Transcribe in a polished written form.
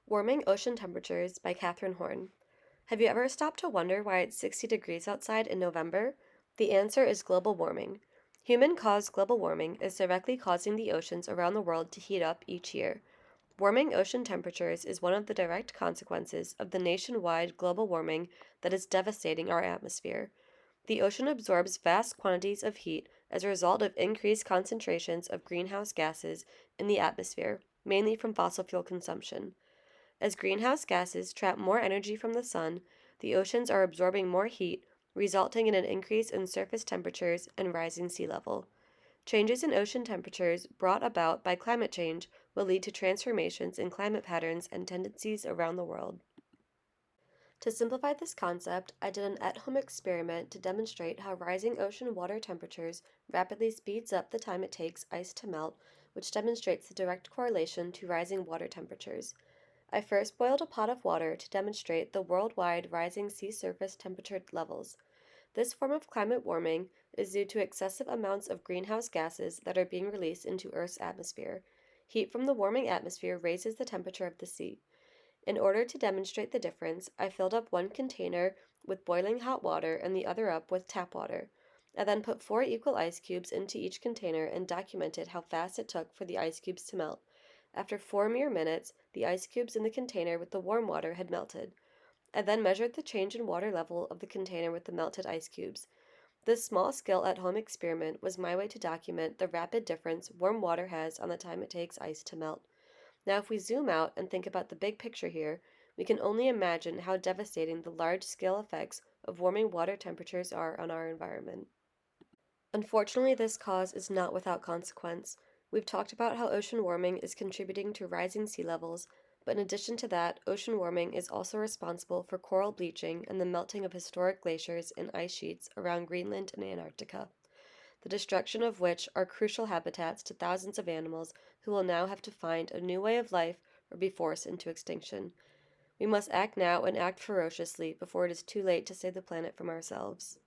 Warming Ocean Temperatures by Katherine Horn. Have you ever stopped to wonder why it's 60 degrees outside in November? The answer is global warming. Human-caused global warming is directly causing the oceans around the world to heat up each year. Warming ocean temperatures is one of the direct consequences of the nationwide global warming that is devastating our atmosphere. The ocean absorbs vast quantities of heat as a result of increased concentrations of greenhouse gases in the atmosphere, mainly from fossil fuel consumption. As greenhouse gases trap more energy from the sun, the oceans are absorbing more heat, resulting in an increase in surface temperatures and rising sea level. Changes in ocean temperatures brought about by climate change will lead to transformations in climate patterns and tendencies around the world. To simplify this concept, I did an at-home experiment to demonstrate how rising ocean water temperatures rapidly speeds up the time it takes ice to melt, which demonstrates the direct correlation to rising water temperatures. I first boiled a pot of water to demonstrate the worldwide rising sea surface temperature levels. This form of climate warming is due to excessive amounts of greenhouse gases that are being released into Earth's atmosphere. Heat from the warming atmosphere raises the temperature of the sea. In order to demonstrate the difference, I filled up one container with boiling hot water and the other up with tap water. I then put 4 equal ice cubes into each container and documented how fast it took for the ice cubes to melt. After 4 mere minutes, the ice cubes in the container with the warm water had melted. I then measured the change in water level of the container with the melted ice cubes. This small-scale at-home experiment was my way to document the rapid difference warm water has on the time it takes ice to melt. Now, if we zoom out and think about the big picture here, we can only imagine how devastating the large-scale effects of warming water temperatures are on our environment. Unfortunately, this cause is not without consequence. We've talked about how ocean warming is contributing to rising sea levels, but in addition to that, ocean warming is also responsible for coral bleaching and the melting of historic glaciers and ice sheets around Greenland and Antarctica, the destruction of which are crucial habitats to thousands of animals who will now have to find a new way of life or be forced into extinction. We must act now and act ferociously before it is too late to save the planet from ourselves.